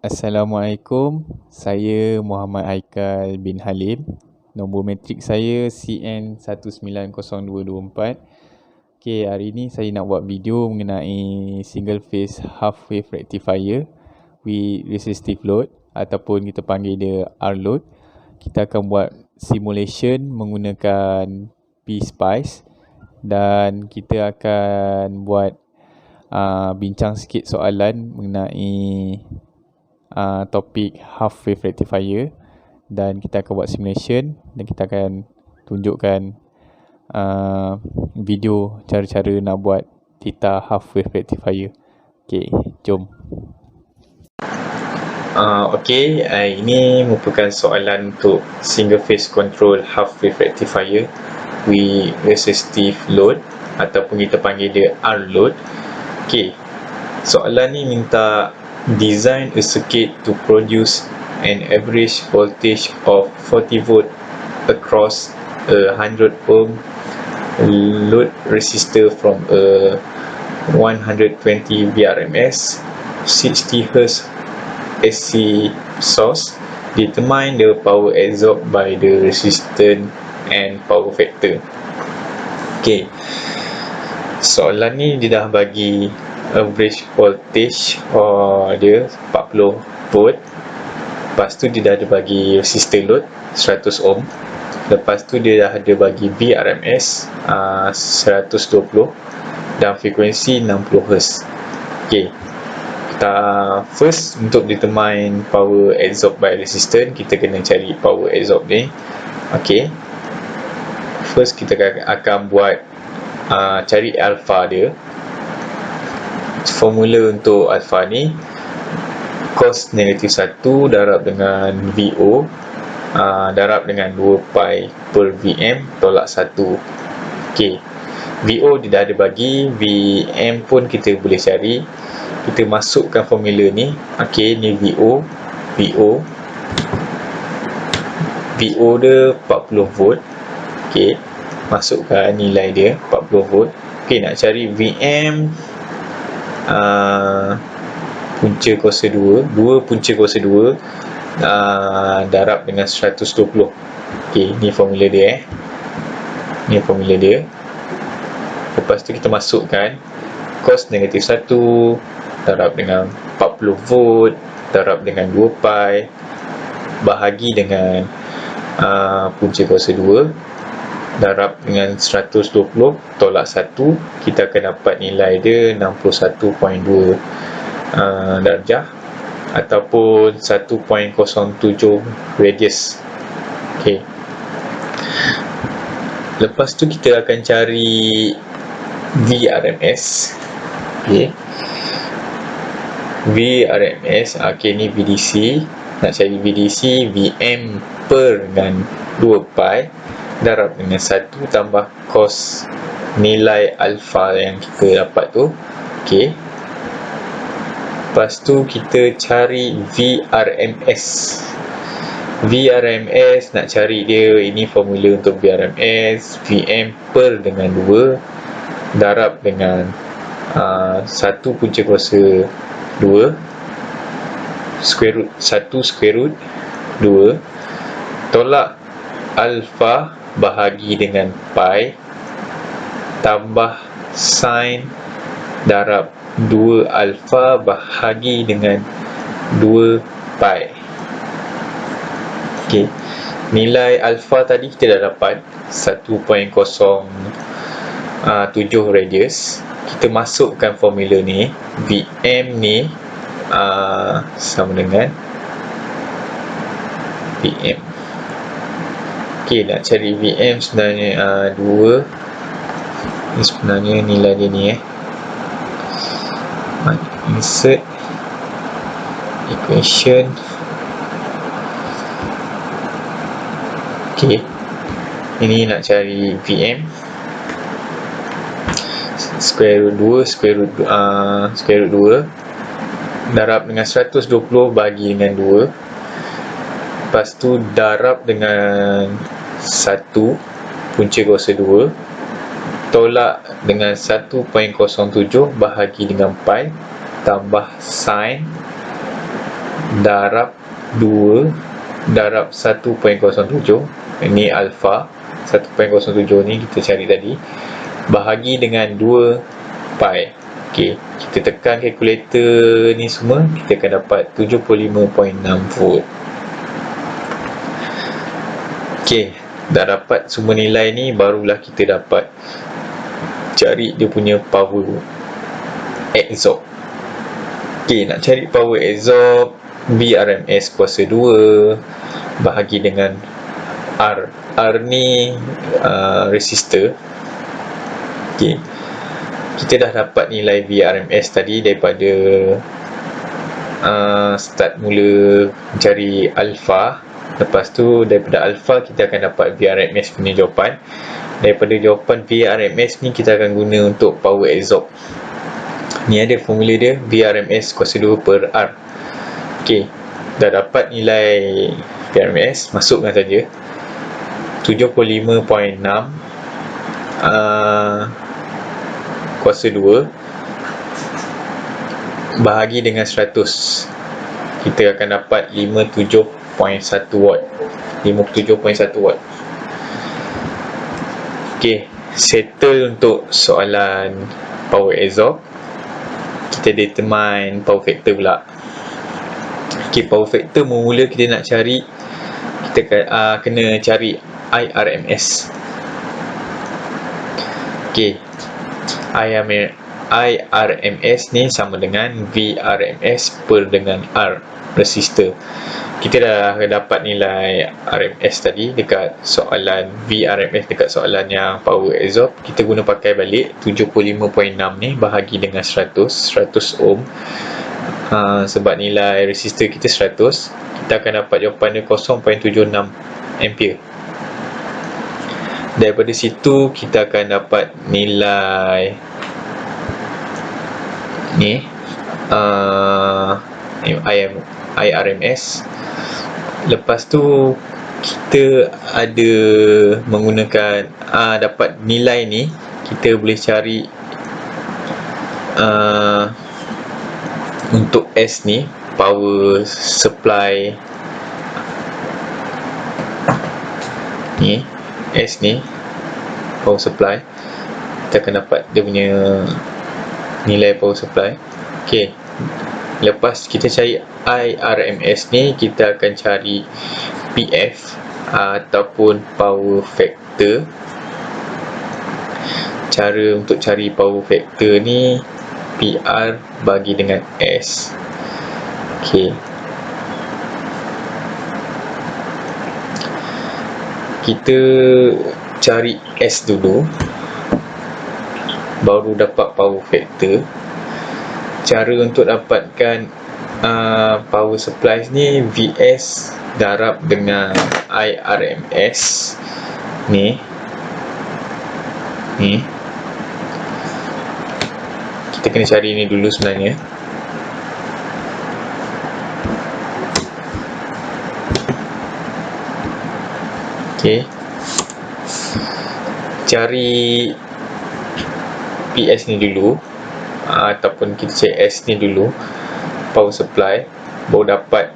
Assalamualaikum, saya Muhammad Haikal bin Halim. Nombor matrik saya CN190224. Okay, hari ni saya nak buat video mengenai single phase half wave rectifier with resistive load ataupun kita panggil dia R-load. Kita akan buat simulation menggunakan PSpice dan kita akan buat bincang sikit soalan mengenai topik half wave rectifier dan kita akan buat simulation dan kita akan tunjukkan video cara-cara nak buat theta half wave rectifier. Okay, jom. Ini merupakan soalan untuk single phase control half wave rectifier with resistive load ataupun kita panggil dia R-load. Okay, soalan ni minta design a circuit to produce an average voltage of 40 volt across a 100 ohm load resistor from a 120 VRMS 60 Hz AC source. Determine the power absorbed by the resistance and power factor. Okay, soalan ni dia dah bagi average voltage dia 40 volt. Lepas tu dia dah ada bagi resistor load 100 ohm. Lepas tu dia dah ada bagi VRMS 120 dan frekuensi 60 Hz. Okay, kita first untuk determine power absorbed by resistance, kita kena cari power absorbed ni. Okay, first kita akan buat cari alpha dia. Formula untuk alpha ni cos negatif 1 darab dengan VO darab dengan 2 pi per VM tolak 1. Ok, VO dia dah ada bagi, VM pun kita boleh cari. Kita masukkan formula ni. Ok, ni VO dia 40 volt. Ok, masukkan nilai dia 40 volt. Ok, nak cari VM punca kuasa 2 punca kuasa 2 darab dengan 120. ok, ni formula dia ni formula dia. Lepas tu kita masukkan cos negatif 1 darab dengan 40 volt darab dengan 2 pi bahagi dengan punca kuasa 2 darab dengan 120 tolak 1, kita akan dapat nilai dia 61.2 darjah ataupun 1.07 radius. Okay, lepas tu kita akan cari VRMS. Okay, VRMS, okay, ni VDC. Nak cari VDC, VM per dengan 2 pi darab dengan 1 tambah cos nilai alpha yang kita dapat tu. Ok, lepas tu kita cari VRMS. VRMS nak cari dia, ini formula untuk VRMS, VM per dengan 2 darab dengan 1 punca kuasa 2 square root 1 square root 2 tolak alpha bahagi dengan pi tambah sin darab 2 alpha bahagi dengan 2 pi. Ok, nilai alpha tadi kita dah dapat 1.07 radius. Kita masukkan formula ni, VM ni sama dengan VM. Ok, nak cari VM sebenarnya 2. Ini sebenarnya nilai dia ni insert equation. Ok, ini nak cari VM square root 2 square root 2 darab dengan 120 bagi dengan 2. Lepas tu darab dengan 1 punca kuasa 2 tolak dengan 1.07 bahagi dengan pi tambah sin darab 2 darab 1.07, ini alfa 1.07 ni kita cari tadi, bahagi dengan 2 pi. Okey, kita tekan kalkulator ni semua, kita akan dapat 75.6 volt. Okey, dah dapat semua nilai ni, barulah kita dapat cari dia punya power absorb. Okey, nak cari power absorb, VRMS kuasa 2 bahagi dengan R. R ni resistor. Okey, kita dah dapat nilai VRMS tadi daripada start mula mencari alfa. Lepas tu daripada alfa kita akan dapat VRMS punya jawapan. Daripada jawapan VRMS ni kita akan guna untuk power absorb. Ni ada formula dia, VRMS kuasa 2 per R. Okey, dah dapat nilai VRMS, masukkan saja 75.6 kuasa 2 bahagi dengan 100, kita akan dapat 57.1 watt. 57.1 watt. Okey, settle untuk soalan power absorb. Kita determine power factor pula. Okey, power factor mula kita nak cari, kita kena cari IRMS. Okey, IRMS ni sama dengan VRMS per dengan R, resistor. Kita dah dapat nilai RMS tadi dekat soalan VRMS, dekat soalan yang power absorb. Kita guna pakai balik 75.6 ni bahagi dengan 100 ohm. Sebab nilai resistor kita 100, kita akan dapat jawapan dia 0.76 ampere. Daripada situ kita akan dapat nilai ni IRMS. Lepas tu kita ada menggunakan dapat nilai ni, kita boleh cari untuk S ni, power supply ni, S ni power supply, kita akan dapat dia punya nilai power supply. Okey, lepas kita cari IRMS ni, kita akan cari PF ataupun power factor. Cara untuk cari power factor ni, PR bagi dengan S. Okey, kita cari S dulu, baru dapat power factor. Cara untuk dapatkan power supply ni, VS darab dengan IRMS ni. Kita kena cari ni dulu sebenarnya. Okey, cari PS ni dulu, ataupun kita cari S ni dulu, power supply, baru dapat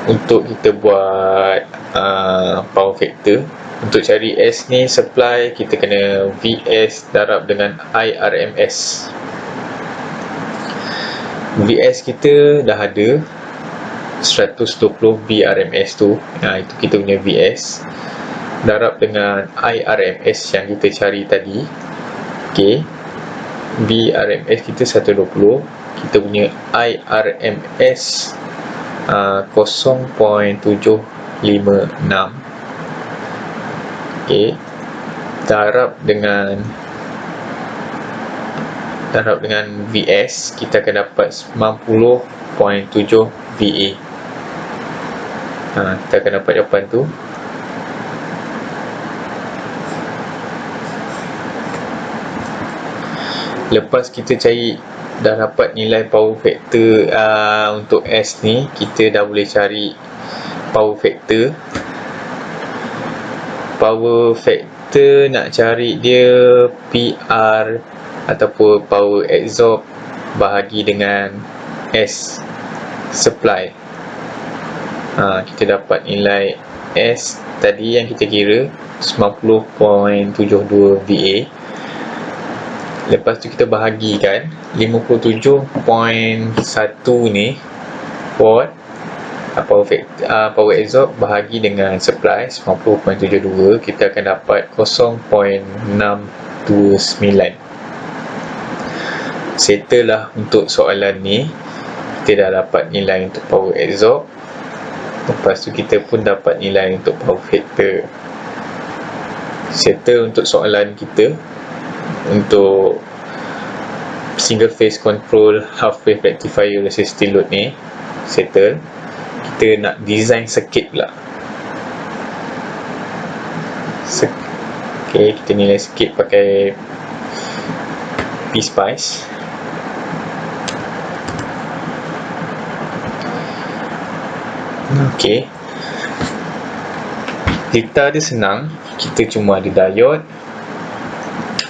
untuk kita buat power factor. Untuk cari S ni supply, kita kena VS darab dengan IRMS. VS kita dah ada 120 VRMS tu, itu kita punya VS darab dengan IRMS yang kita cari tadi. Okey, VRMS kita 120, kita punya IRMS 0.756. Okey, darab dengan VS, kita akan dapat 90.7 VA. Kita akan dapat jawapan tu. Lepas kita cari, dah dapat nilai power factor untuk S ni, kita dah boleh cari power factor. Power factor nak cari dia PR ataupun power absorb bahagi dengan S. supply. Kita dapat nilai S tadi yang kita kira 90.72 VA. Lepas tu kita bahagikan 57.1 ni watt power absorb bahagi dengan supply 90.72, kita akan dapat 0.629. Settle lah untuk soalan ni. Kita dah dapat nilai untuk power absorb. Lepas tu kita pun dapat nilai untuk power factor. Settle untuk soalan kita untuk single phase control half wave rectifier resistive load ni. Settle. Kita nak design circuit pula. Okay, kita nilai circuit pakai PSpice. Okay, data dia senang. Kita cuma ada diode,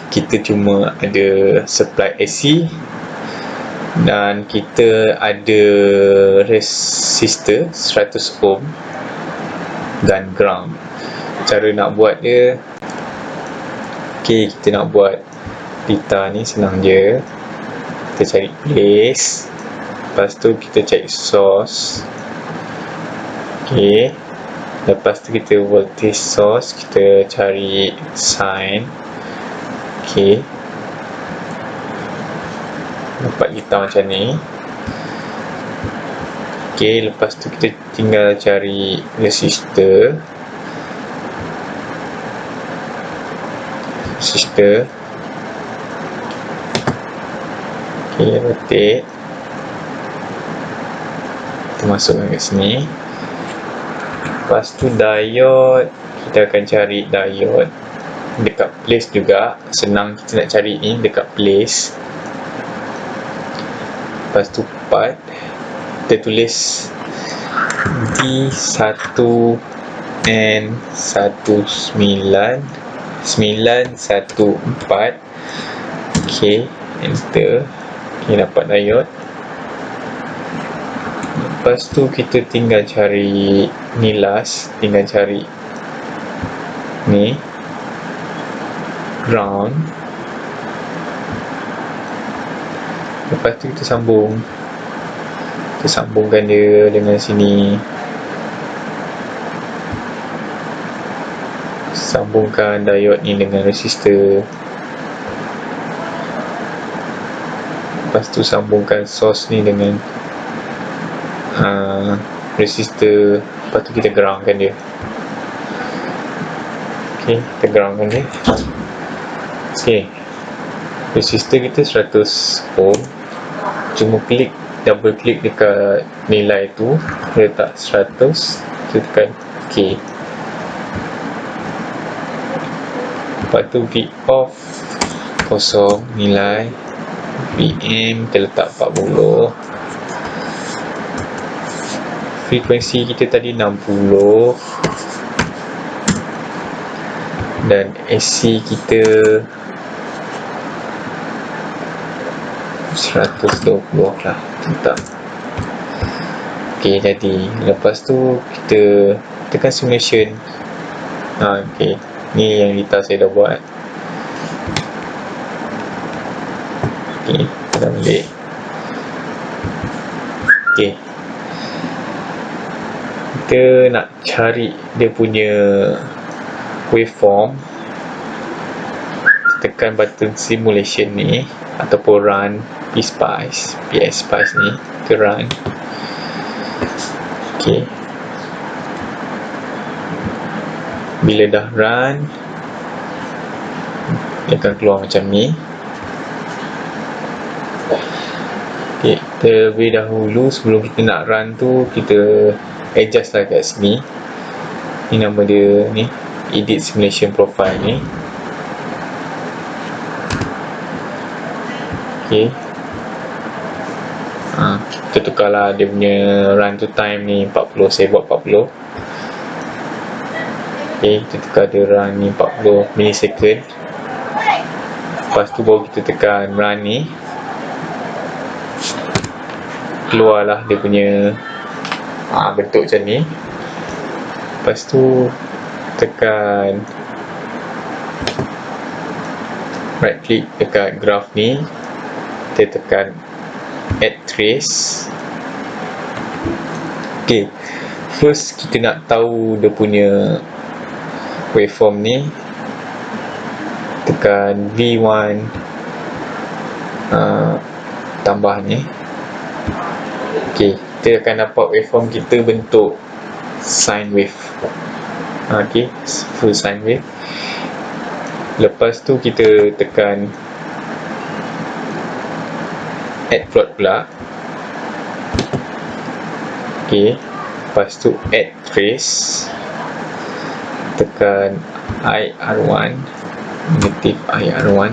kita cuma ada supply AC, dan kita ada resistor 100 ohm dan ground. Cara nak buat dia, okay, kita nak buat data ni senang je. Kita cari place, lepas tu kita cari source. Okay, lepas tu kita voltage source, kita cari sign. Okay, dapat kita macam ni. Okay, lepas tu kita tinggal cari resistor. Okay, rotate. Kita masukkan kat sini. Lepas tu diode, kita akan cari diode dekat place juga. Senang kita nak cari ni dekat place. Lepas tu part, kita tulis D1N1914. Okay, enter. Okay, dapat diode. Lepas tu kita tinggal cari ni last, tinggal cari ni ground. Lepas tu kita sambungkan dia dengan sini. Sambungkan diode ni dengan resistor. Lepas tu sambungkan source ni dengan resistor. Lepas tu kita groundkan dia. Okay, kita groundkan dia. Okay, resistor kita 100 ohm. Cuma double klik dekat nilai tu, letak 100, kita tekan OK. Lepas tu V off kosong, nilai VM kita letak 40. Frekuensi kita tadi 60, dan AC kita 120 lah, tetap. Ok, jadi lepas tu kita tekan simulation. Ok, ni yang data saya dah buat. Ok, kita dah balik. Ok, kita nak cari dia punya waveform. Tekan button simulation ni ataupun run PSpice ni, kita run. Ok, bila dah run dia akan keluar macam ni. Ok, terlebih dahulu sebelum kita nak run tu, kita adjust lah kat sini. Ni nama dia ni, edit simulation profile ni. Ok, kita tukarlah dia punya run to time ni 40, saya buat 40. Ok, kita tukar dia run ni 40 millisecond. Lepas tu baru kita tekan run ni. keluarlah dia punya bentuk macam ni. Lepas tu tekan right click dekat graph ni, kita tekan add trace. Okay, first kita nak tahu dia punya waveform ni, tekan V1 tambah ni. Okay, kita akan dapat waveform kita bentuk sine wave. Okay, full sine wave. Lepas tu kita tekan add plot pula. Okay, lepas tu add trace, tekan IR1, negative IR1.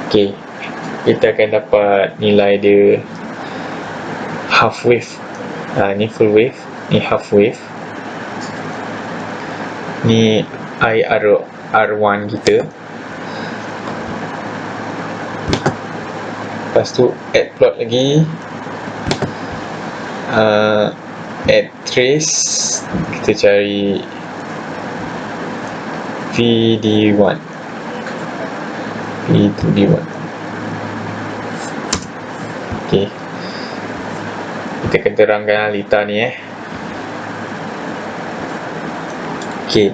Okay, kita akan dapat nilai dia half wave. Ni full wave, ni half wave, ni IR1 kita. Lepas tu add plot lagi, add trace, kita cari VD1, V2D1. Okay, kita akan terangkan litar ni Okay,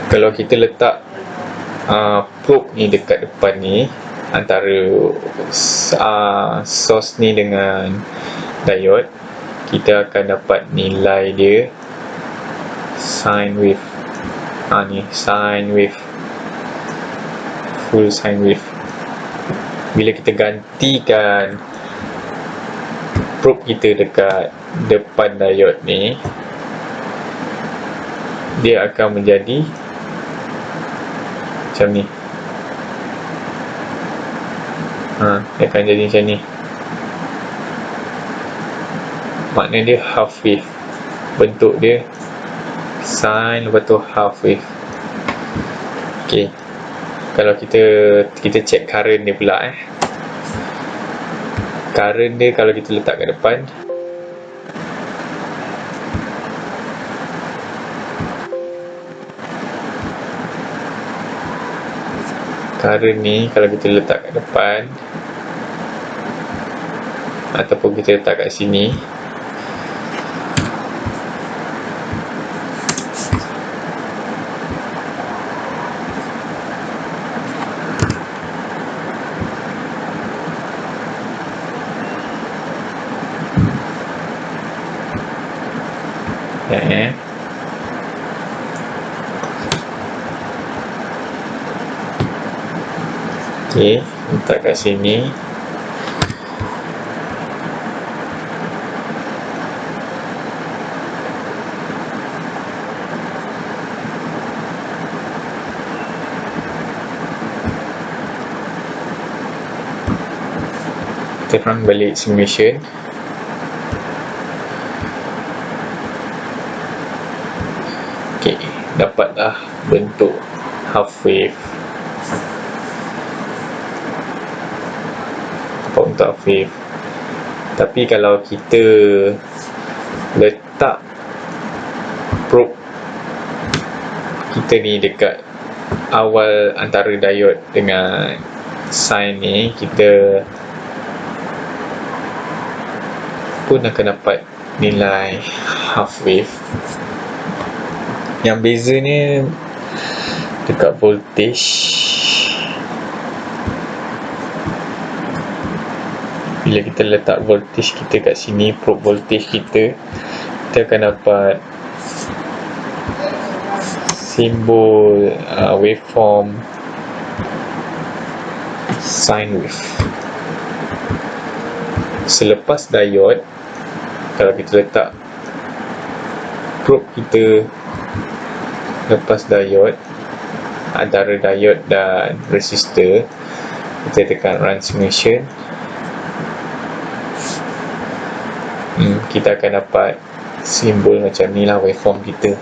kalau kita letak probe ni dekat depan ni, antara source ni dengan diode, kita akan dapat nilai dia sine wave. Ni sine wave, full sine wave. Bila kita gantikan probe kita dekat depan diode ni, dia akan menjadi macam ni. Dia akan jadi macam ni. Maknanya dia half wave. Bentuk dia sine, lepas tu half wave. Okay, kalau kita check current dia pula current dia kalau kita letak kat depan, current ni kalau kita letak kat depan ataupun kita letak kat sini, okay, letak kat sini. Kita run balik simulation. Okay, dapatlah bentuk half wave. Untuk half wave. Tapi kalau kita letak probe kita ni dekat awal antara diode dengan sine ni, kita pun akan dapat nilai half wave. Yang bezanya dekat voltage. Bila kita letak voltage kita kat sini, probe voltage kita akan dapat simbol waveform sine wave. Selepas diode, kalau kita letak probe kita lepas diode, antara diode dan resistor, kita tekan run simulation, kita akan dapat simbol macam ni lah waveform kita,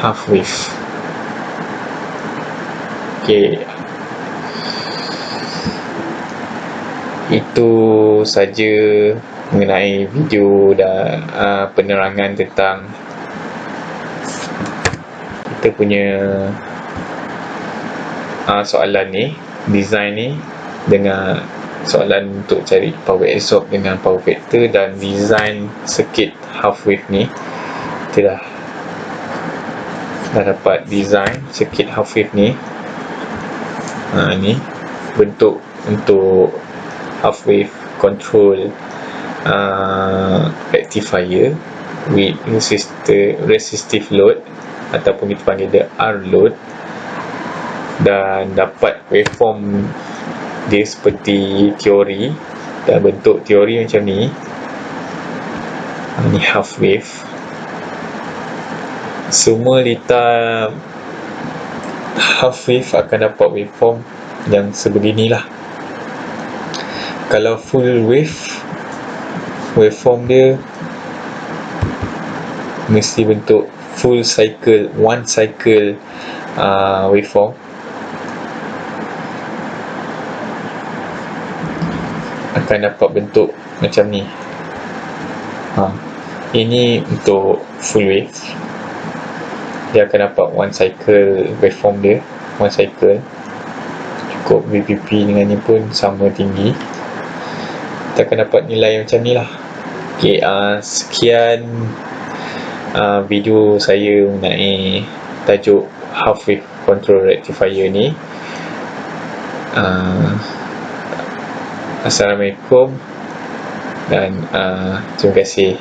half wave. Okay, itu saja mengenai video dan penerangan tentang kita punya soalan ni, design ni, dengan soalan untuk cari power absorb dengan power factor dan design circuit half wave ni. Kita dah dapat design circuit half wave ni. Ni bentuk untuk half wave control rectifier with resistive load ataupun kita panggil dia R load, dan dapat waveform dia seperti teori, dan bentuk teori macam ni. Ni half wave. Semua litar half wave akan dapat waveform yang sebeginilah. Kalau full wave, waveform dia mesti bentuk full cycle, one cycle waveform. Akan dapat bentuk macam ni. Ini untuk full wave, dia akan dapat one cycle waveform dia, one cycle. Cukup VPP dengan ni pun sama tinggi, kita akan dapat nilai macam ni lah. Okay, sekian video saya mengenai tajuk half wave control rectifier ni. Assalamualaikum dan terima kasih.